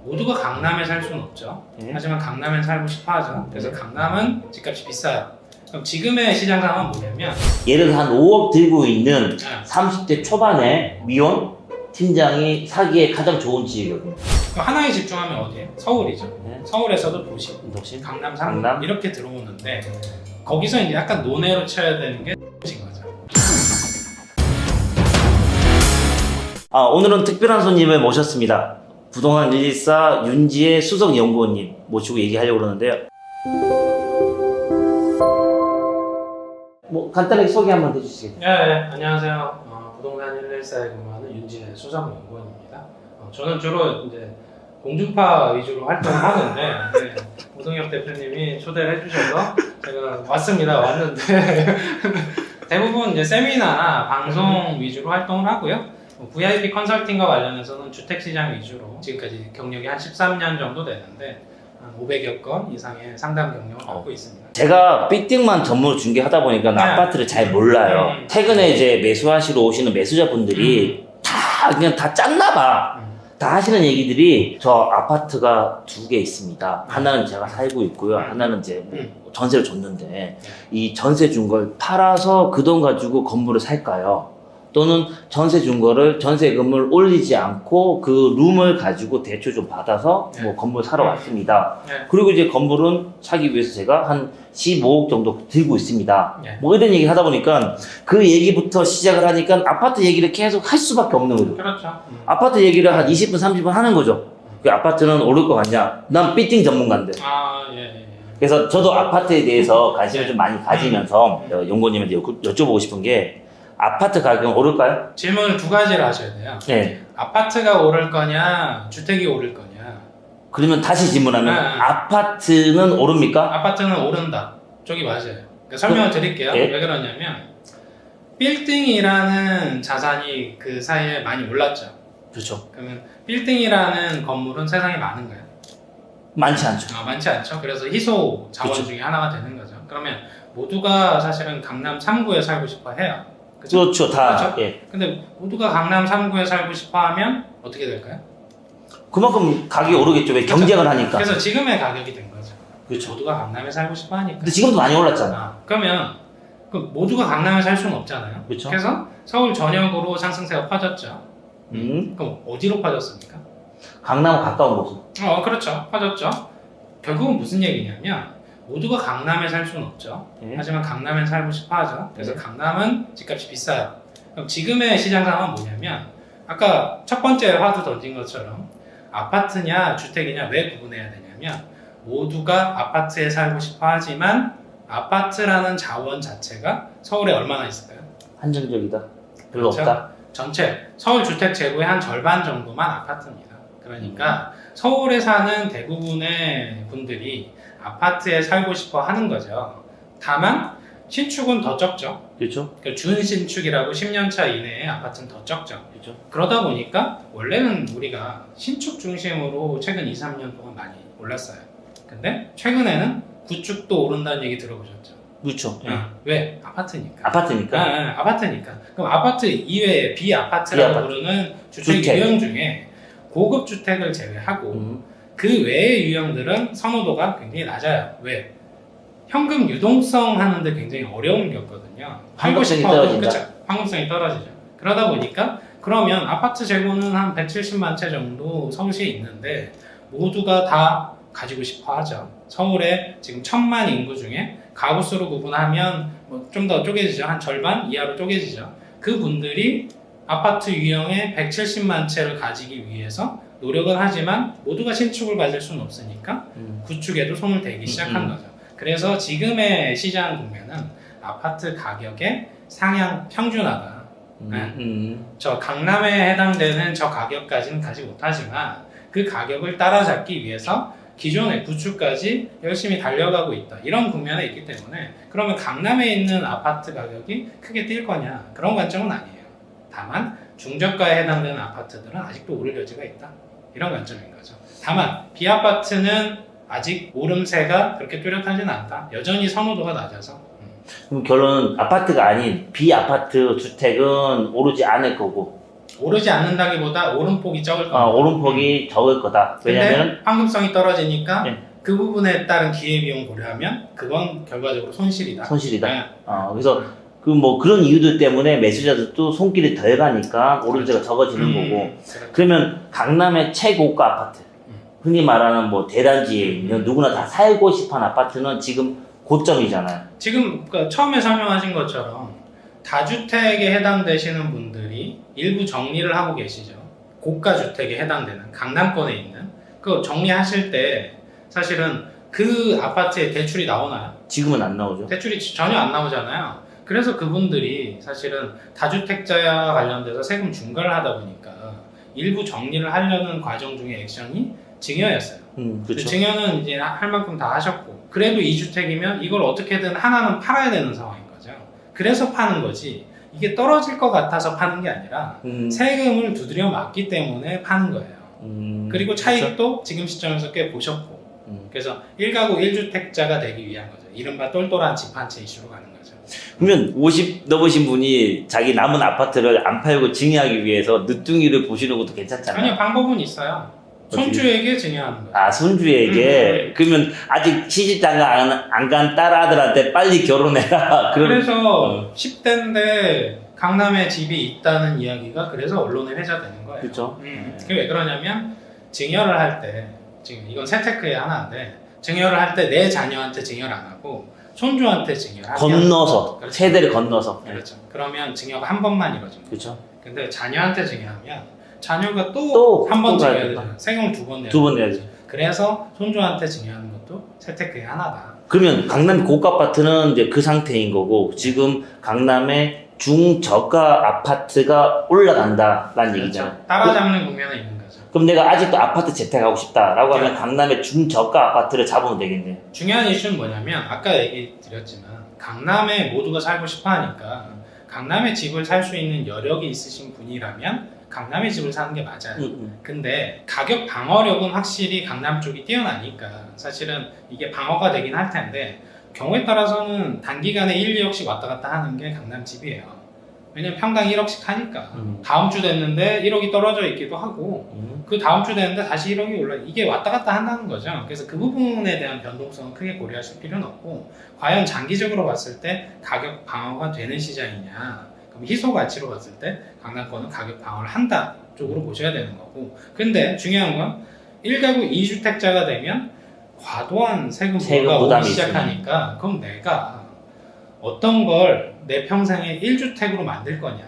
모두가 강남에 살 수는 없죠. 하지만 강남에 살고 싶어 하죠. 그래서 강남은 집값이 비싸요. 그럼 지금의 시장 상황은 뭐냐면 예를 들어 한 5억 들고 있는 30대 초반의 미혼 팀장이 사기에 가장 좋은 지역이거든요. 그럼 하나에 집중하면 어디에? 서울이죠. 서울에서도 도시, 강남, 상남 이렇게 들어오는데 거기서 이제 약간 논외로 쳐야 되는 게 X인 거죠. 오늘은 특별한 손님을 모셨습니다. 부동산 114 윤지혜 수석연구원님 모시고 얘기하려고 그러는데요. 간단하게 소개 한번 해주시겠어요? 네, 안녕하세요. 부동산 114에 근무하는 윤지혜 수석연구원입니다. 저는 주로 이제 공중파 위주로 활동을 하는데 오동혁 대표님이 초대를 해주셔서 제가 왔는데 대부분 이제 세미나 방송 위주로 활동을 하고요. VIP 컨설팅과 관련해서는 주택시장 위주로 지금까지 경력이 한 13년 정도 되는데 한 500여 건 이상의 상담 경력을 갖고 있습니다. 제가 빌딩만 전문으로 중개하다 보니까 아파트를 잘 몰라요. 최근에 이제 매수하시러 오시는 매수자분들이 그냥 다 짰나 봐. 다 하시는 얘기들이 저 아파트가 2개 있습니다. 하나는 제가 살고 있고요. 하나는 이제 전세를 줬는데 이 전세 준 걸 팔아서 그 돈 가지고 건물을 살까요? 또는 전세 준 거를 전세금을 올리지 않고 그 룸을 가지고 대출 좀 받아서 뭐 건물 사러 왔습니다. 그리고 이제 건물은 사기 위해서 제가 한 15억 정도 들고 있습니다. 뭐 이런 얘기를 하다 보니까 그 얘기부터 시작을 하니까 아파트 얘기를 계속 할 수밖에 없는 거죠. 그렇죠. 아파트 얘기를 한 20분, 30분 하는 거죠. 그 아파트는 오를 것 같냐? 난 빌딩 전문가인데. 그래서 저도 아파트에 대해서 관심을 좀 많이 가지면서 연구원님한테 여쭤보고 싶은 게 아파트 가격은 오를까요? 질문을 2가지를 하셔야 돼요. 아파트가 오를 거냐, 주택이 오를 거냐. 그러면 다시 질문하면 아파트는 오릅니까? 아파트는 오른다. 쪽이 맞아요. 그러니까 설명을 드릴게요. 왜 그러냐면 빌딩이라는 자산이 그 사이에 많이 올랐죠. 그렇죠. 그러면 빌딩이라는 건물은 세상에 많은가요? 많지 않죠. 많지 않죠. 그래서 희소 자원 중에 하나가 되는 거죠. 그러면 모두가 사실은 강남 3구에 살고 싶어 해요. 그렇죠. 다. 그렇죠? 근데 모두가 강남 3구에 살고 싶어 하면 어떻게 될까요? 그만큼 가격이 오르겠죠. 왜 경쟁을 하니까. 그래서 지금의 가격이 된 거죠. 그렇죠. 모두가 강남에 살고 싶어 하니까. 근데 지금도 많이 올랐잖아. 그러면 모두가 강남에 살 수는 없잖아요. 그렇죠. 그래서 서울 전역으로 상승세가 퍼졌죠. 그럼 어디로 퍼졌습니까? 강남과 가까운 곳으로. 그렇죠. 퍼졌죠. 결국은 무슨 얘기냐면 모두가 강남에 살 수는 없죠. 하지만 강남에 살고 싶어 하죠. 그래서 강남은 집값이 비싸요. 그럼 지금의 시장 상황은 뭐냐면 아까 첫 번째 화두 던진 것처럼 아파트냐 주택이냐 왜 구분해야 되냐면 모두가 아파트에 살고 싶어 하지만 아파트라는 자원 자체가 서울에 얼마나 있을까요? 한정적이다. 별로 그렇죠? 없다. 전체 서울 주택 재고의 한 절반 정도만 아파트입니다. 그러니까 서울에 사는 대부분의 분들이 아파트에 살고 싶어 하는 거죠. 다만 신축은 더 적죠. 그렇죠. 준신축이라고 10년차 이내에 아파트는 더 적죠. 그렇죠. 그러다 보니까 원래는 우리가 신축 중심으로 최근 2, 3년 동안 많이 올랐어요. 근데 최근에는 구축도 오른다는 얘기 들어보셨죠? 그렇죠. 왜? 아파트니까. 아파트니까. 아파트니까. 그럼 아파트 이외에 비아파트라고 부르는 주택 유형 중에 고급 주택을 제외하고 그 외의 유형들은 선호도가 굉장히 낮아요. 왜? 현금 유동성 하는데 굉장히 어려움을 겪거든요. 환급성이 떨어진다. 그렇죠. 환급성이 떨어지죠. 그러다 보니까 그러면 아파트 재고는 한 170만 채 정도 서울시에 있는데 모두가 다 가지고 싶어 하죠. 서울에 지금 1000만 인구 중에 가구수로 구분하면 좀 더 쪼개지죠. 한 절반 이하로 쪼개지죠. 그분들이 아파트 유형의 170만 채를 가지기 위해서 노력은 하지만 모두가 신축을 가질 수는 없으니까 구축에도 손을 대기 시작한 거죠. 그래서 지금의 시장 보면은 아파트 가격의 상향 평준화가 저 강남에 해당되는 저 가격까지는 가지 못하지만 그 가격을 따라잡기 위해서 기존의 구축까지 열심히 달려가고 있다. 이런 국면에 있기 때문에 그러면 강남에 있는 아파트 가격이 크게 뛸 거냐? 그런 관점은 아니에요. 다만 중저가에 해당되는 아파트들은 아직도 오를 여지가 있다. 이런 관점인 거죠. 다만 비아파트는 아직 오름세가 그렇게 뚜렷하지는 않다. 여전히 선호도가 낮아서. 그럼 결론은 아파트가 아닌 비아파트 주택은 오르지 않을 거고 오르지 않는다기보다 오름폭이 적을 겁니다. 오름폭이 적을 거다. 왜냐면 근데 황금성이 떨어지니까 네. 그 부분에 따른 기회비용 고려하면 그건 결과적으로 손실이다. 손실이다. 네. 그래서 그 뭐 그런 이유들 때문에 매수자들도 손길이 덜 가니까 오름세가 적어지는 거고. 그렇죠. 그러면 강남의 최고가 아파트, 흔히 말하는 뭐 대단지에 있는 누구나 다 살고 싶어하는 아파트는 지금 고점이잖아요. 지금 그 처음에 설명하신 것처럼 다주택에 해당되시는 분들이 일부 정리를 하고 계시죠. 고가 주택에 해당되는 강남권에 있는 그 정리하실 때 사실은 그 아파트에 대출이 나오나요? 지금은 안 나오죠. 대출이 전혀 안 나오잖아요. 그래서 그분들이 사실은 다주택자와 관련돼서 세금 중과를 하다 보니까 일부 정리를 하려는 과정 중에 액션이 증여였어요. 근데 그렇죠. 증여는 이제 할 만큼 다 하셨고 그래도 2주택이면 이걸 어떻게든 하나는 팔아야 되는 상황인 거죠. 그래서 파는 거지 이게 떨어질 것 같아서 파는 게 아니라 세금을 두드려 맞기 때문에 파는 거예요. 그리고 차익도 그렇죠. 지금 시점에서 꽤 보셨고 그래서 1가구 1주택자가 되기 위한 거죠. 이른바 똘똘한 집 한 채 이슈로 가는 거죠. 그러면 50 넘으신 분이 자기 남은 아파트를 안 팔고 증여하기 위해서 늦둥이를 보시는 것도 괜찮잖아요. 아니요, 방법은 있어요. 손주에게 증여하는 거예요. 손주에게. 그러면 아직 시집장가 안 간 딸아들한테 빨리 결혼해라. 그래서 10대인데 강남에 집이 있다는 이야기가 그래서 언론에 회자되는 거예요. 그렇죠. 그게 왜 그러냐면 증여를 할 때 지금 이건 세테크의 하나인데 증여를 할 때 내 자녀한테 증여를 안 하고 손주한테 증여를 하면 건너서 그렇죠. 세대를 건너서. 그렇죠. 그러면 증여가 한 번만 이루어집니다. 그렇죠. 근데 자녀한테 증여하면 자녀가 또 한 번 증여해야 되잖아요. 세금을 2번 내야 두 번 내야지. 그래서 손주한테 증여하는 것도 세테크의 하나다. 그러면 강남 고가 아파트는 이제 그 상태인 거고 지금 강남의 중저가 아파트가 올라간다라는 얘기잖아요. 그렇죠. 따라잡는 국면에 있는 거죠. 그럼 내가 아직도 아파트 재택하고 싶다라고 하면 네. 강남의 중저가 아파트를 잡으면 되겠네요. 중요한 이슈는 뭐냐면 아까 얘기 드렸지만 강남에 모두가 살고 싶어 하니까 강남에 집을 살 수 있는 여력이 있으신 분이라면 강남에 집을 사는 게 맞아요. 근데 가격 방어력은 확실히 강남 쪽이 뛰어나니까 사실은 이게 방어가 되긴 할 텐데 경우에 따라서는 단기간에 1, 2억씩 왔다 갔다 하는 게 강남 집이에요. 왜냐면 평당 1억씩 하니까 다음 주 됐는데 1억이 떨어져 있기도 하고 그 다음 주 됐는데 다시 1억이 올라 이게 왔다 갔다 한다는 거죠. 그래서 그 부분에 대한 변동성은 크게 고려하실 필요는 없고 과연 장기적으로 봤을 때 가격 방어가 되는 시장이냐 그럼 희소 가치로 봤을 때 강남권은 가격 방어를 한다 쪽으로 보셔야 되는 거고 근데 중요한 건 1가구 2주택자가 되면 과도한 세금 부과가 부담이 오기 시작하니까 그럼 내가 어떤 걸 내 평생에 1주택으로 만들 거냐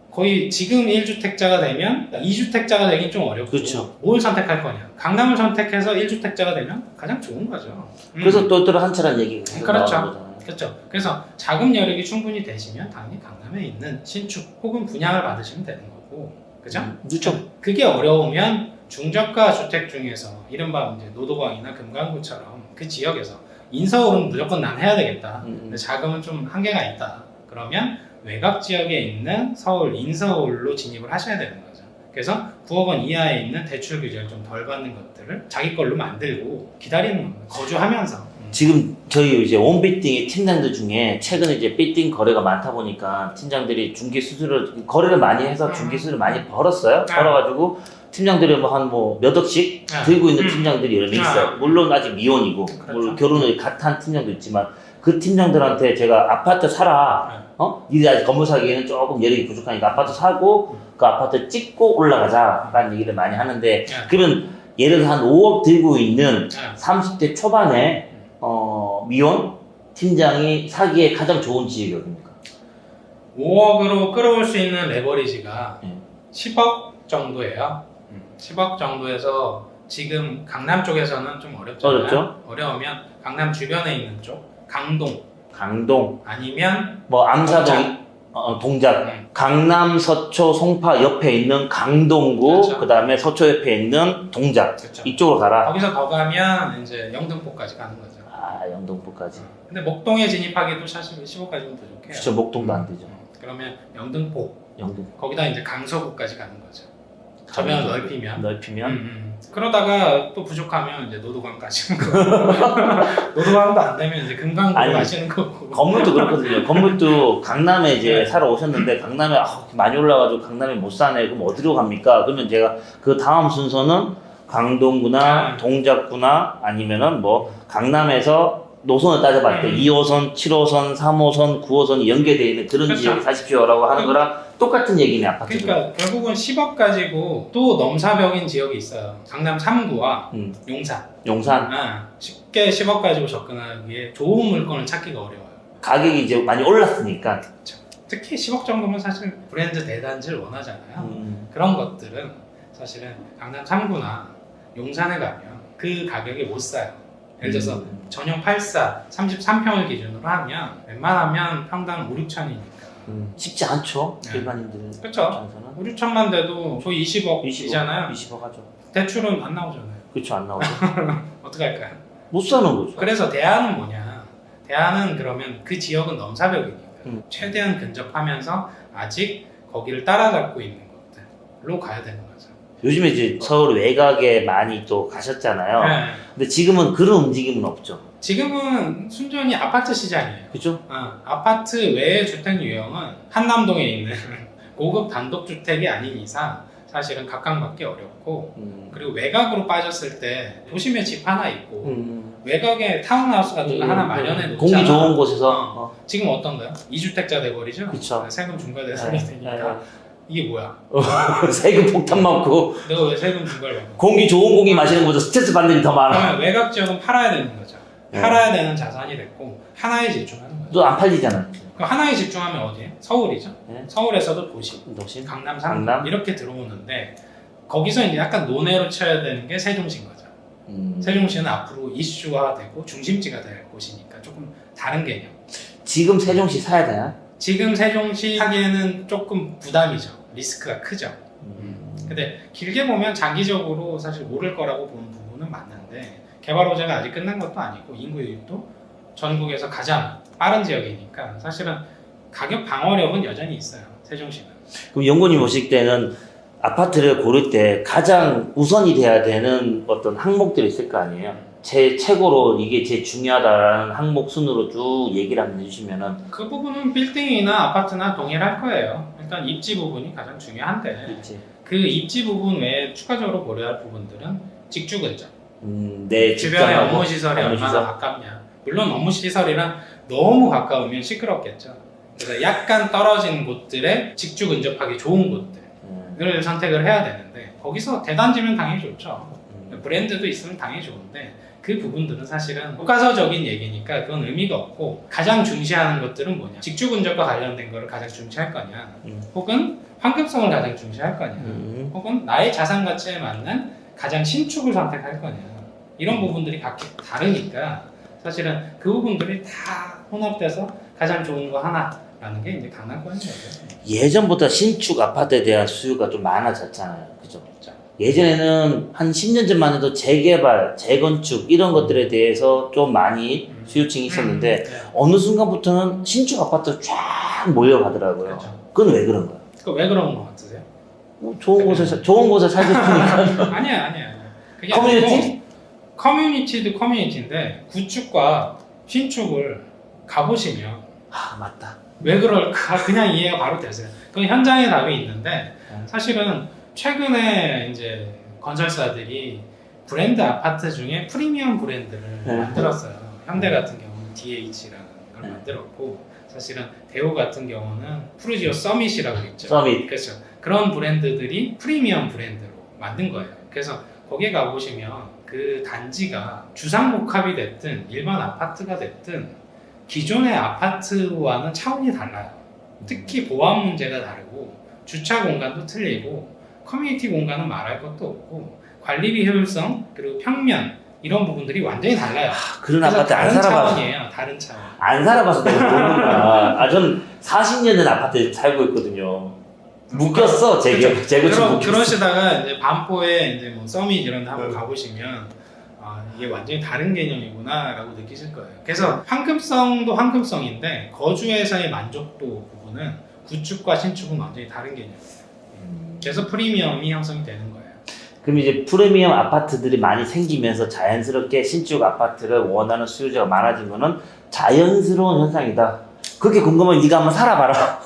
거의 지금 1주택자가 되면 2주택자가 되긴 좀 어렵고 그렇죠. 뭘 선택할 거냐 강남을 선택해서 1주택자가 되면 가장 좋은 거죠. 그래서 똘똘한 한 채라는 얘기가 계속 그렇죠. 나오는 거잖아요. 그렇죠. 그래서 자금 여력이 충분히 되시면 당연히 강남에 있는 신축 혹은 분양을 받으시면 되는 거고 그죠? 그렇죠. 그게 어려우면 중저가 주택 중에서 이른바 이제 노도광이나 금강구처럼 그 지역에서 인서울은 무조건 난 해야 되겠다. 근데 자금은 좀 한계가 있다. 그러면 외곽 지역에 있는 서울 인서울로 진입을 하셔야 되는 거죠. 그래서 9억 원 이하에 있는 대출 규제를 좀 덜 받는 것들을 자기 걸로 만들고 기다리는 겁니다. 거주하면서. 지금 저희 이제 원비팅의 팀장들 중에 최근에 이제 비팅 거래가 많다 보니까 팀장들이 중개 수수료를 거래를 많이 해서 중개 수수료를 많이 벌었어요. 벌어가지고 팀장들이 몇 억씩 들고 있는 팀장들이 여러 명 있어요. 물론 아직 미혼이고 물론 결혼을 갓 한 팀장도 있지만 그 팀장들한테 제가 아파트 사라. 니들 아직 건물 사기에는 조금 여력이 부족하니까 아파트 사고 그 아파트 찍고 올라가자라는 얘기를 많이 하는데 그러면 예를 들어 한 5억 들고 있는 30대 초반에 미혼 팀장이 사기에 가장 좋은 지역이 어딥니까? 5억으로 끌어올 수 있는 레버리지가 10억 정도예요. 10억 정도에서 지금 강남 쪽에서는 좀 어렵잖아요. 어렵죠? 어려우면 강남 주변에 있는 쪽 강동 아니면 암사동 동작 강남 서초 송파 옆에 있는 강동구 그렇죠. 그다음에 서초 옆에 있는 동작 그렇죠. 이쪽으로 가라. 거기서 더 가면 이제 영등포까지 가는 거죠. 영등포까지. 근데 목동에 진입하기도 사실 15까지는 부족해요. 그렇죠. 목동도 안 되죠. 그러면 영등포 영등포 거기다 이제 강서구까지 가는 거죠. 저변을 넓히면. 그러다가 또 부족하면 이제 노도강 가시는 거. 노도강도 안 되면 이제 금강으로 아니, 가시는 거고. 건물도 그렇거든요. 건물도 강남에 이제 네. 사러 오셨는데 강남에 많이 올라가지고 강남에 못 사네. 그럼 어디로 갑니까? 그러면 제가 그 다음 순서는 강동구나 네. 동작구나 아니면은 뭐 강남에서 노선을 따져봤을 때 2호선, 7호선, 3호선, 9호선이 연계되어 있는 그런 그렇죠. 지역에 사십시오라고 하는 거랑 똑같은 얘기네, 아파트도. 그러니까 결국은 10억 가지고 또 넘사벽인 지역이 있어요. 강남 3구와 용산. 용산. 쉽게 10억 가지고 접근하기에 좋은 물건을 찾기가 어려워요. 가격이 이제 많이 올랐으니까. 특히 10억 정도면 사실 브랜드 대단지를 원하잖아요. 그런 것들은 사실은 강남 3구나 용산에 가면 그 가격에 못 사요. 예를 들어서 전용 84, 33평을 기준으로 하면 웬만하면 평당 5, 6천이니까. 쉽지 않죠, 네. 일반인들은. 그쵸. 입장에서는. 5, 6천만 돼도 저 20억이잖아요. 20억 하죠. 대출은 안 나오잖아요. 그렇죠, 안 나오죠. 어떻게 할까요? 못 사는 거죠. 그래서 대안은 뭐냐? 대안은 그러면 그 지역은 넘사벽이니까 최대한 근접하면서 아직 거기를 따라잡고 있는 것들로 가야 되는 거죠. 요즘에 이제 서울 외곽에 많이 또 가셨잖아요. 네. 근데 지금은 그런 움직임은 없죠. 지금은 순전히 아파트 시장이에요. 그죠? 아파트 외의 주택 유형은 한남동에 있는 고급 단독주택이 아닌 이상 사실은 각광받기 어렵고 그리고 외곽으로 빠졌을 때 도심에 집 하나 있고 외곽에 타운하우스 같은 거 하나 마련해 놓잖아. 공기 좋은 곳에서. 지금 어떤가요? 2주택자 돼버리죠? 그쵸. 세금 중과대상이 되니까 이게 뭐야? 세금 폭탄 맞고 내가 왜 세금 중과를 받는 거야? 공기 좋은 공기 마시는 것보다 스트레스 받는 일이 더 많아. 그러면 외곽 지역은 팔아야 되는 거죠. 팔아야 되는 자산이 됐고 하나에 집중하는 거죠. 또 안 팔리잖아. 그럼 하나에 집중하면 어디에? 서울이죠. 네. 서울에서도 도시, 도심? 강남, 상남 강남? 이렇게 들어오는데 거기서 이제 약간 논외로 쳐야 되는 게 세종시인 거죠. 세종시는 앞으로 이슈화되고 중심지가 될 곳이니까 조금 다른 개념. 지금 세종시 사야 되나? 지금 세종시 하기에는 조금 부담이죠. 리스크가 크죠. 근데 길게 보면 장기적으로 사실 오를 거라고 보는 부분은 맞는데 개발 호재가 아직 끝난 것도 아니고 인구 유입도 전국에서 가장 빠른 지역이니까 사실은 가격 방어력은 여전히 있어요. 세종시는. 그럼 연구님 보실 때는 아파트를 고를 때 가장 우선이 돼야 되는 어떤 항목들이 있을 거 아니에요? 최고로 이게 제일 중요하다라는 항목 순으로 쭉 얘기를 한번 해주시면은. 그 부분은 빌딩이나 아파트나 동일할 거예요. 일단 입지 부분이 가장 중요한데 있지. 그 입지 부분 외에 추가적으로 고려할 부분들은 직주 근접. 내 주변에 직장하고 업무 시설이 업무 얼마나 시설. 가깝냐. 물론 업무 시설이랑 너무 가까우면 시끄럽겠죠. 그래서 약간 떨어진 곳들에 직주 근접하기 좋은 곳들을 선택을 해야 되는데 거기서 대단지면 당연히 좋죠. 브랜드도 있으면 당연히 좋은데 그 부분들은 사실은 교과서적인 얘기니까 그건 의미가 없고 가장 중시하는 것들은 뭐냐. 직주 근접과 관련된 거를 가장 중시할 거냐 혹은 환급성을 가장 중시할 거냐 혹은 나의 자산 가치에 맞는 가장 신축을 선택할 거냐 이런 부분들이 각기 다르니까 사실은 그 부분들이 다 혼합돼서 가장 좋은 거 하나라는 게 이제 강남권인 거죠. 예전보다 신축 아파트에 대한 수요가 좀 많아졌잖아요. 그죠? 예전에는 한 10년 전만 해도 재개발, 재건축 이런 것들에 대해서 좀 많이 수요층이 있었는데 어느 순간부터는 신축 아파트가 쫙 몰려가더라고요. 그렇죠. 그건 왜 그런 거예요? 왜 그런 거 같으세요? 뭐 좋은 곳에 살고 싶으니까. 아니야. 그게 커뮤니티? 아니고 커뮤니티도 커뮤니티인데 구축과 신축을 가보시면 맞다. 왜 그럴까 그냥 이해가 바로 되세요. 그건 현장에 답이 있는데 사실은 최근에 이제 건설사들이 브랜드 아파트 중에 프리미엄 브랜드를 만들었어요. 현대 같은 경우는 DH라는 걸 만들었고 사실은 대우 같은 경우는 푸르지오 서밋이라고 있죠. 서밋. 그렇죠. 그런 브랜드들이 프리미엄 브랜드로 만든 거예요. 그래서 거기에 가보시면 그 단지가 주상복합이 됐든 일반 아파트가 됐든 기존의 아파트와는 차원이 달라요. 특히 보안 문제가 다르고 주차 공간도 틀리고 커뮤니티 공간은 말할 것도 없고 관리비 효율성 그리고 평면 이런 부분들이 완전히 달라요. 그런 그래서 아파트 안 다른 살아봐서. 차원이에요. 다른 차원. 안 살아봐서 내가 모르구나. 전 40년 된 아파트에 살고 있거든요. 묶였어, 재건축 묶였어. 그러시다가 이제 반포에 이제 뭐 서밋 이런 데 한번 가보시면 이게 완전히 다른 개념이구나라고 느끼실 거예요. 그래서 황금성도 황금성인데 거주에서의 만족도 부분은 구축과 신축은 완전히 다른 개념이에요. 그래서 프리미엄이 형성이 되는 거예요. 그럼 이제 프리미엄 아파트들이 많이 생기면서 자연스럽게 신축 아파트를 원하는 수요자가 많아진 거는 자연스러운 현상이다. 그렇게 궁금하면 네가 한번 살아봐라.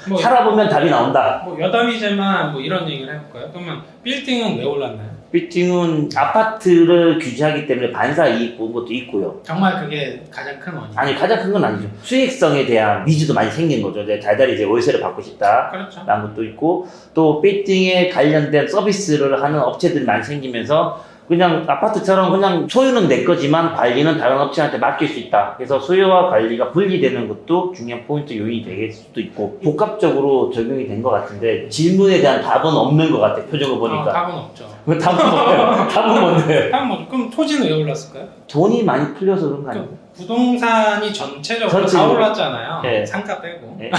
뭐, 살아보면 답이 나온다. 뭐 여담이지만 뭐 이런 얘기를 해볼까요? 그러면 빌딩은 왜 올랐나요? 빌딩은 아파트를 규제하기 때문에 반사 이익 본 것도 있고요. 정말 그게 가장 큰 원인. 아니 가장 큰 건 아니죠. 수익성에 대한 니즈도 많이 생긴 거죠. 이제 달달이 이제 월세를 받고 싶다. 그렇죠. 라는 것도 있고 또 빌딩에 관련된 서비스를 하는 업체들이 많이 생기면서 그냥 아파트처럼 그냥 소유는 내 거지만 관리는 다른 업체한테 맡길 수 있다. 그래서 소유와 관리가 분리되는 것도 중요한 포인트 요인이 될 수도 있고 복합적으로 적용이 된 것 같은데 질문에 대한 답은 없는 것 같아. 표정을 보니까. 답은 없죠. 답은 뭐예요? 답은 뭔데요? 답은 뭐죠? 그럼 토지는 왜 올랐을까요? 돈이 많이 풀려서 그런 거 아니에요? 부동산이 전체적으로 다 전체적으로. 올랐잖아요. 네. 상가 빼고. 네.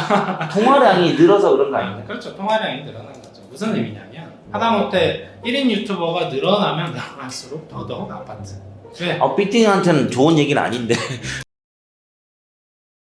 통화량이 늘어서 그런 거 아니에요? 그렇죠. 통화량이 늘어난 거죠. 무슨 의미냐면 하다못해 1인 유튜버가 늘어나면 늘어날수록 더더욱 아파트. 왜? 빌딩한테는 좋은 얘기는 아닌데